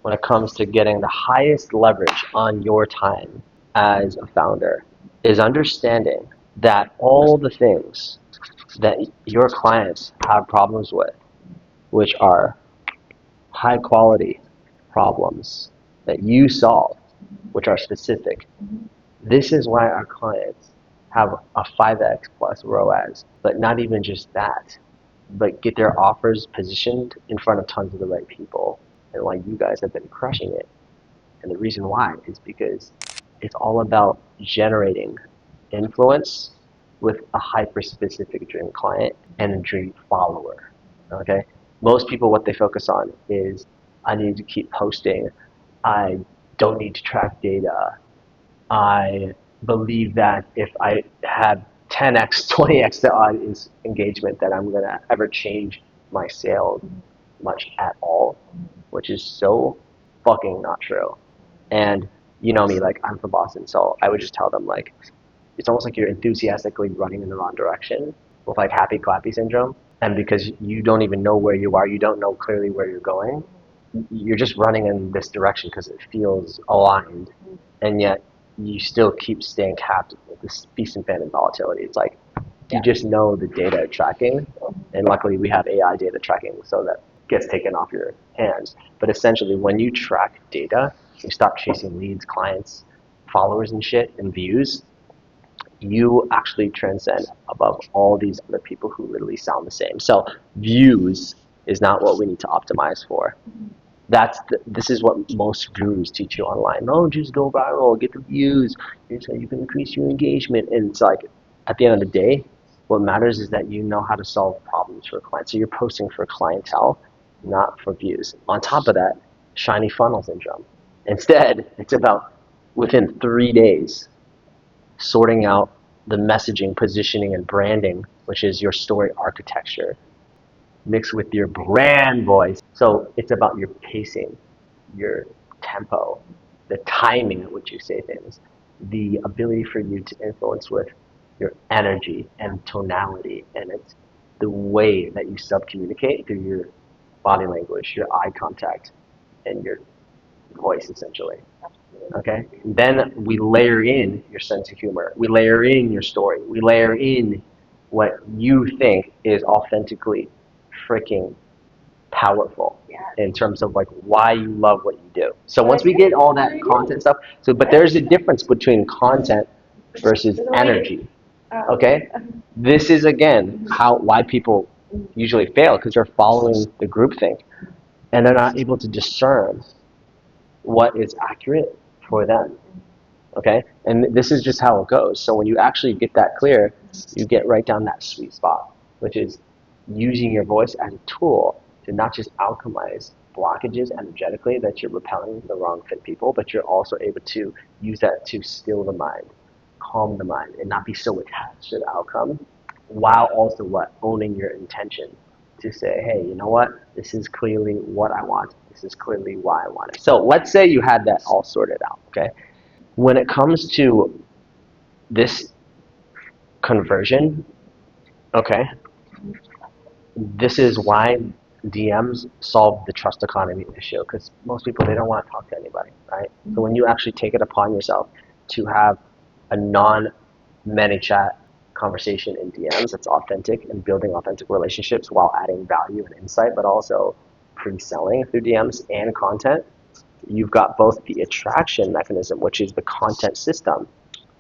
when it comes to getting the highest leverage on your time as a founder is understanding that all the things that your clients have problems with, which are high quality problems that you solve, which are specific. This is why our clients have a 5x plus ROAS, but not even just that, but get their offers positioned in front of tons of the right people, and why you guys have been crushing it. And the reason why is because it's all about generating influence with a hyper-specific dream client and a dream follower, okay? Most people, what they focus on is, I need to keep posting, I don't need to track data, I believe that if I have 10x, 20x the audience engagement, that I'm gonna ever change my sales much at all, which is so fucking not true. And you know me, like, I'm from Boston, so I would just tell them, like, it's almost like you're enthusiastically running in the wrong direction with like happy clappy syndrome. And because you don't even know where you are, you don't know clearly where you're going, you're just running in this direction because it feels aligned, and yet you still keep staying capped with this feast and famine volatility. It's like you just know the data tracking, and luckily we have AI data tracking, so that gets taken off your hands. But essentially, when you track data, you stop chasing leads, clients, followers and shit, and views. You actually transcend above all these other people who literally sound the same. So views is not what we need to optimize for. This is what most gurus teach you online. No, just go viral, get the views. You can increase your engagement. And it's like, at the end of the day, what matters is that you know how to solve problems for clients. So you're posting for clientele, not for views. On top of that, shiny funnel syndrome. Instead, it's about within 3 days, sorting out the messaging, positioning, and branding, which is your story architecture, mixed with your brand voice. So it's about your pacing, your tempo, the timing at which you say things, the ability for you to influence with your energy and tonality, and it's the way that you sub-communicate through your body language, your eye contact, and your voice, essentially. Okay? Then we layer in your sense of humor. We layer in your story. We layer in what you think is authentically freaking powerful in terms of like why you love what you do. So once we get all that content stuff, but there's a difference between content versus energy. Okay? This is again why people usually fail, because they're following the groupthink and they're not able to discern what is accurate for them. Okay? And this is just how it goes. So when you actually get that clear, you get right down that sweet spot, which is using your voice as a tool to not just alchemize blockages energetically that you're repelling the wrong fit people, but you're also able to use that to still the mind, calm the mind, and not be so attached to the outcome, while also owning your intention to say, hey, you know what? This is clearly what I want. This is clearly why I want it. So let's say you had that all sorted out, okay? When it comes to this conversion, okay, this is why DMs solve the trust economy issue, because most people, they don't want to talk to anybody, right? So when you actually take it upon yourself to have a non-ManyChat conversation in DMs that's authentic and building authentic relationships while adding value and insight, but also pre-selling through DMs and content, you've got both the attraction mechanism, which is the content system,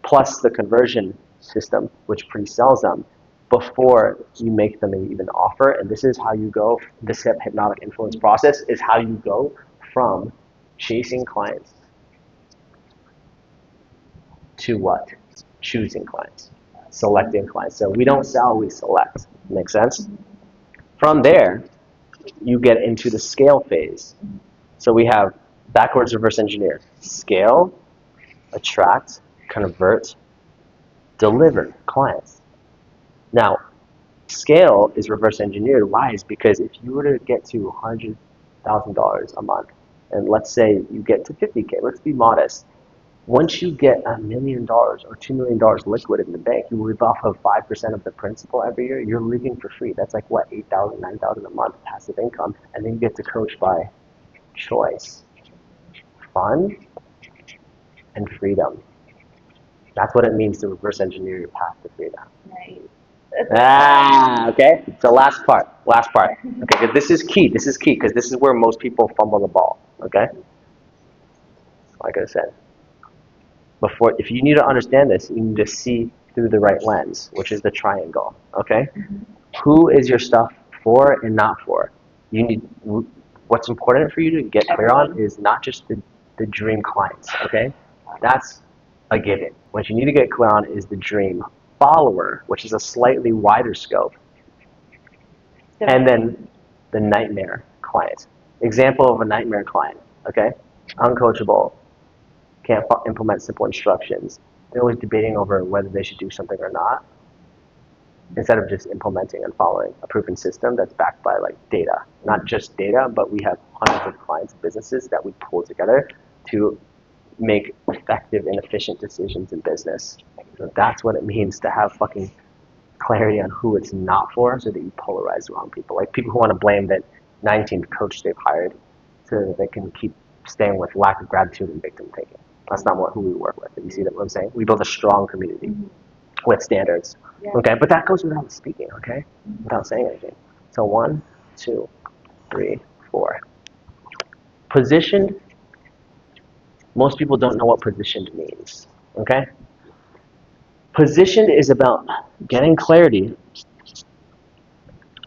plus the conversion system, which pre-sells them before you make them an even offer. And this is how you go, this hypnotic influence process is how you go from chasing clients to what? Choosing clients, selecting clients. So we don't sell, we select. Make sense? From there, you get into the scale phase. So we have backwards reverse engineer: scale, attract, convert, deliver clients. Now, scale is reverse engineered. Why? Is because if you were to get to $100,000 a month, and let's say you get to 50K, let's be modest. Once you get $1 million or $2 million liquid in the bank, you live off of 5% of the principal every year. You're living for free. That's like what, $8,000, $9,000 a month passive income, and then you get to coach by choice. fun and freedom. That's what it means to reverse engineer your path to freedom. Nice. Okay. So last part. Okay, 'cause this is key, because this is where most people fumble the ball, okay? Like I said, if you need to understand this, you need to see through the right lens, which is the triangle, okay? Who is your stuff for and not for? What's important for you to get clear on is not just the dream clients, okay? That's a given. What you need to get clear on is the dream follower, which is a slightly wider scope, and then the nightmare client. Example of a nightmare client, okay? Uncoachable, can't implement simple instructions. They're always debating over whether they should do something or not, instead of just implementing and following a proven system that's backed by like data. Not just data, but we have hundreds of clients and businesses that we pull together to make effective and efficient decisions in business. So that's what it means to have fucking clarity on who it's not for, so that you polarize the wrong people. Like people who want to blame that 19th coach they've hired so that they can keep staying with lack of gratitude and victim taking. That's not who we work with. You see what I'm saying? We build a strong community with standards. Okay, but that goes without speaking, okay? Without saying anything. So 1, 2, 3, 4. Positioned. Most people don't know what positioned means, okay? Positioned is about getting clarity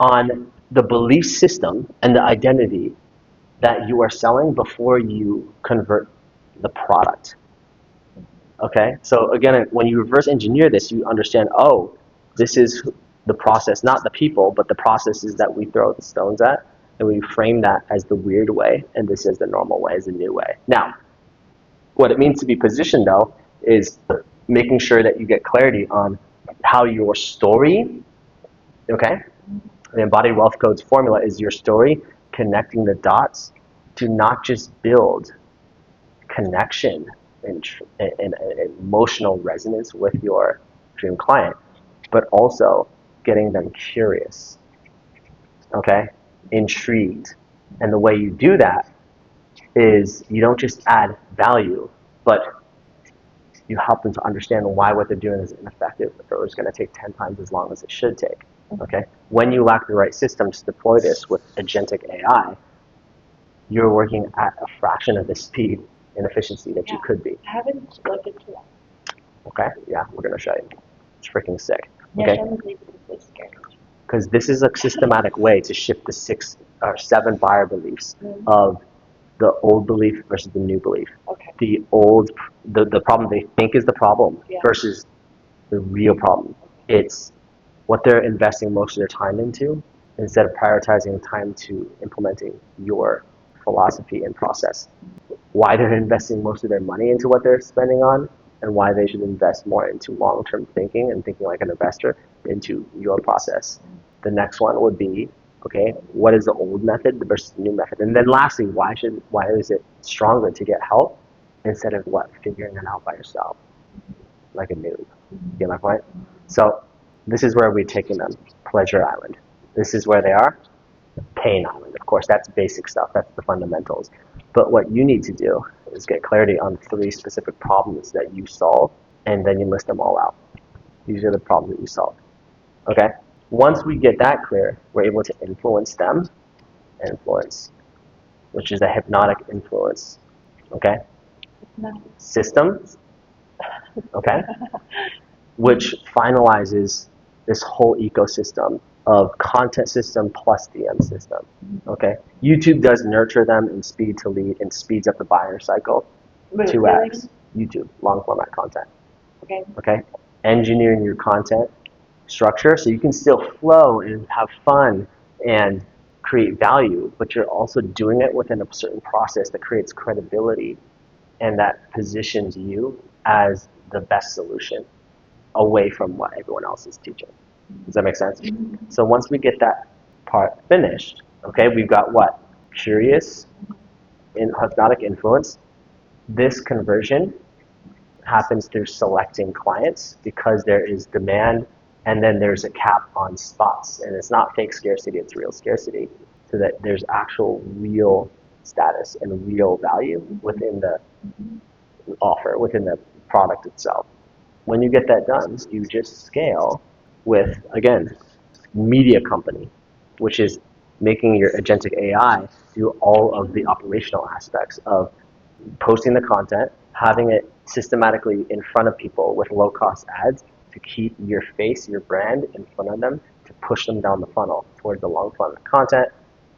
on the belief system and the identity that you are selling before you convert the product. Okay? So again, when you reverse engineer this, you understand, oh, this is the process, not the people, but the processes that we throw the stones at, and we frame that as the weird way, and this is the normal way, as the new way. Now, what it means to be positioned, though, is making sure that you get clarity on how your story, okay? The Embodied Wealth Codes formula is your story connecting the dots to not just build connection and emotional resonance with your dream client, but also getting them curious, okay? Intrigued. And the way you do that is you don't just add value, but you help them to understand why what they're doing is ineffective or is going to take 10 times as long as it should take. Okay? When you lack the right systems to deploy this with agentic AI, you're working at a fraction of the speed and efficiency that you could be. I haven't looked into that. Okay? Yeah, we're going to show you. It's freaking sick. Yeah, Okay? Because this is a systematic way to shift the 6 or 7 buyer beliefs of the old belief versus the new belief. Okay. The problem they think is the problem versus the real problem. It's what they're investing most of their time into instead of prioritizing time to implementing your philosophy and process. Why they're investing most of their money into what they're spending on, and why they should invest more into long-term thinking and thinking like an investor into your process. The next one would be, okay, what is the old method versus the new method? And then lastly, why is it stronger to get help instead of figuring it out by yourself, like a noob? You get my point? So this is where we're taking them. Pleasure Island. This is where they are. Pain Island. Of course, that's basic stuff. That's the fundamentals. But what you need to do is get clarity on 3 specific problems that you solve, and then you list them all out. These are the problems that you solve. Okay? Once we get that clear, we're able to influence them. Influence, which is a hypnotic influence. Okay? System. Okay? Which finalizes this whole ecosystem of content system plus DM system. Okay? YouTube does nurture them and speed to lead and speeds up the buyer cycle. 2x. YouTube, long format content. Okay? Engineering your content structure so you can still flow and have fun and create value, but you're also doing it within a certain process that creates credibility and that positions you as the best solution away from what everyone else is teaching. Does that make sense? So once we get that part finished, okay, we've got what? Curious in hypnotic influence. This conversion happens through selecting clients because there is demand and then there's a cap on spots. And it's not fake scarcity, it's real scarcity. So that there's actual real status and real value within the offer, within the product itself. When you get that done, you just scale with, again, media company, which is making your agentic AI do all of the operational aspects of posting the content, having it systematically in front of people with low-cost ads to keep your face, your brand in front of them, to push them down the funnel towards the long-form content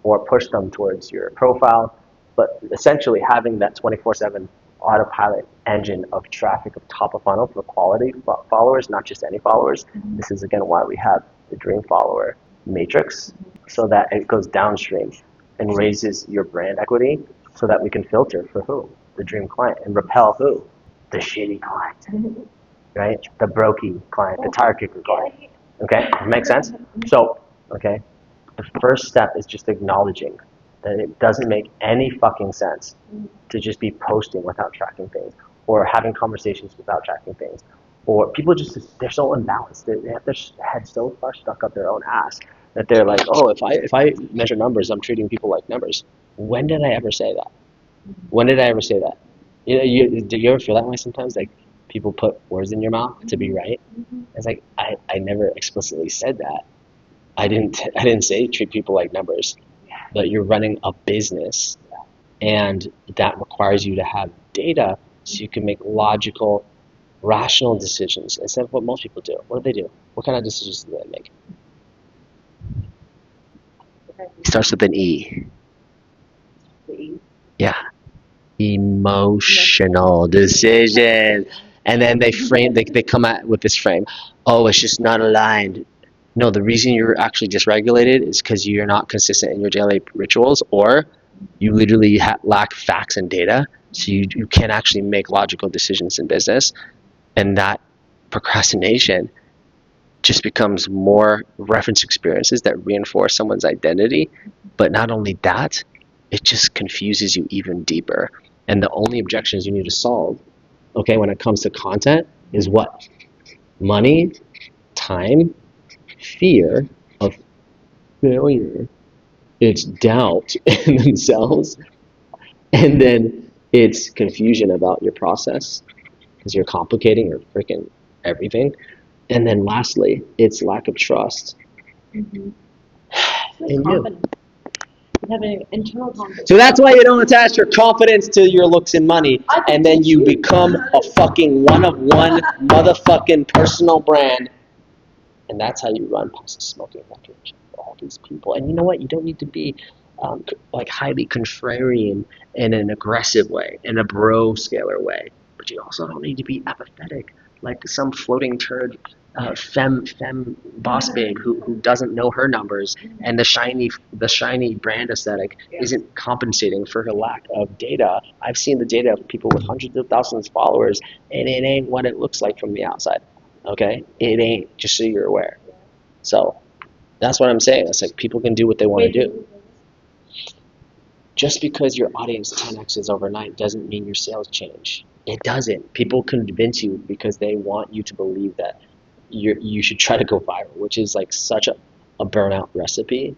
or push them towards your profile. But essentially having that 24/7 autopilot engine of traffic of top of funnel for quality followers, not just any followers. This is, again, why we have the dream follower matrix, so that it goes downstream and raises your brand equity so that we can filter for who? The dream client, and repel who? The shitty client, right? The brokey client, the tire kicker client. Okay, make sense? So, okay, the first step is just acknowledging that it doesn't make any fucking sense to just be posting without tracking things, or having conversations without tracking things, or people just, they're so imbalanced. They have their head so far stuck up their own ass that they're like, oh, if I measure numbers, I'm treating people like numbers. When did I ever say that? When did I ever say that? Do you ever feel that way sometimes? Like people put words in your mouth to be right. It's like I never explicitly said that. I didn't say treat people like numbers, but you're running a business, and that requires you to have data so you can make logical, rational decisions instead of what most people do. What do they do? What kind of decisions do they make? It starts with an E. Yeah. Emotional decisions. And then they come out with this frame. Oh, it's just not aligned. No, the reason you're actually dysregulated is because you're not consistent in your daily rituals, or you literally lack facts and data, so you can't actually make logical decisions in business. And that procrastination just becomes more reference experiences that reinforce someone's identity. But not only that, it just confuses you even deeper. And the only objections you need to solve, okay, when it comes to content is what? Money, time, fear of failure, it's doubt in themselves, and then it's confusion about your process because you're complicating your freaking everything. And then lastly, it's lack of trust in you. You have an internal confidence. So that's why you don't attach your confidence to your looks and money, and then you become a fucking one-of-one motherfucking personal brand. And that's how you run past the smoking factory for all these people. And you know what? You don't need to be like highly contrarian in an aggressive way, in a bro scalar way. But you also don't need to be apathetic, like some floating turd femme boss babe who doesn't know her numbers, and the shiny brand aesthetic isn't compensating for her lack of data. I've seen the data of people with hundreds of thousands of followers, and it ain't what it looks like from the outside. Okay, it ain't, just so you're aware. So that's what I'm saying. It's like people can do what they want to do. Just because your audience 10x's overnight doesn't mean your sales change. It doesn't. People convince you because they want you to believe that you should try to go viral, which is like such a burnout recipe,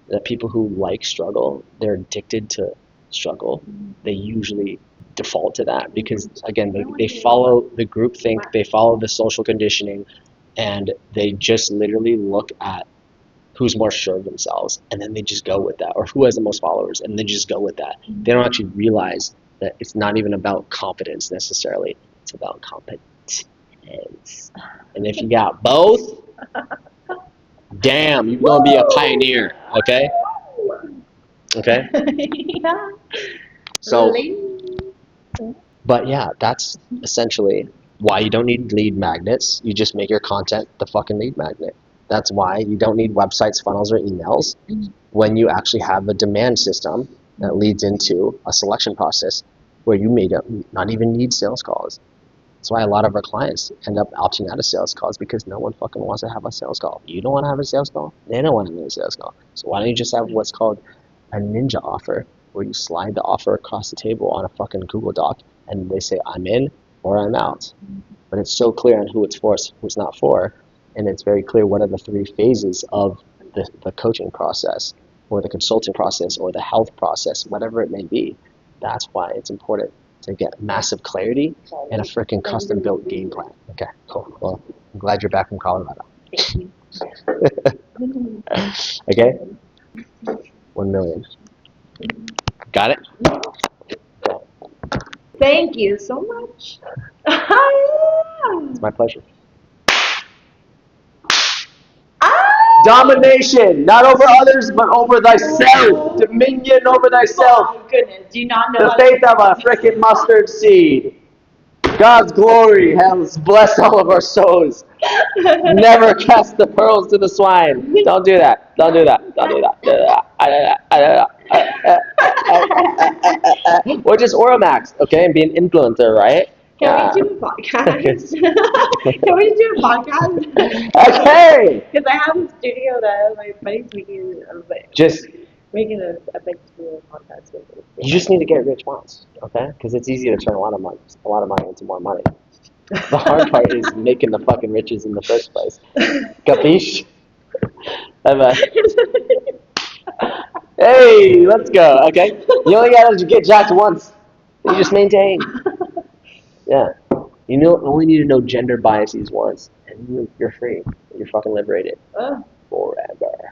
that people who like struggle, they're addicted to struggle. They usually default to that because, again, they follow the group think, they follow the social conditioning, and they just literally look at who's more sure of themselves, and then they just go with that, or who has the most followers, and they just go with that. They don't actually realize that it's not even about confidence necessarily, it's about competence. And if you got both, damn, you're gonna be a pioneer. Okay? Yeah. So, but yeah, that's essentially why you don't need lead magnets. You just make your content the fucking lead magnet. That's why you don't need websites, funnels, or emails when you actually have a demand system that leads into a selection process where you may not even need sales calls. That's why a lot of our clients end up opting out of sales calls, because no one fucking wants to have a sales call. You don't want to have a sales call? They don't want to have a sales call. So why don't you just have what's called a ninja offer, where you slide the offer across the table on a fucking Google Doc, and they say, I'm in or I'm out. But it's so clear on who it's for, who it's not for, and it's very clear what are the three phases of the coaching process. or the consulting process or the health process, whatever it may be. That's why it's important to get massive clarity and a freaking custom built game plan. Okay, cool. Well, I'm glad you're back from Colorado. Okay? 1 million. Got it? Thank you so much. It's my pleasure. Domination, Domination, not over others, but over thyself. Dominion over thyself. Oh my goodness, do you not know The how faith of a freaking mustard seed. God's glory has blessed all of our souls. Never cast the pearls to the swine. Don't do that. Don't do that. Don't do that. Or just Oramax, okay, and be an influencer, right? Can we do a podcast? Can we do a podcast? Okay. Because I have a studio that my buddy's making Just making a big studio podcast with me. you just need to get rich once, okay? Because it's easy to turn a lot of money into more money. The hard part is making the fucking riches in the first place. Capiche? Hey, let's go, okay? You only gotta get jacked once. You just maintain. Yeah. You only need to know gender biases once, and you're free. You're fucking liberated. Forever.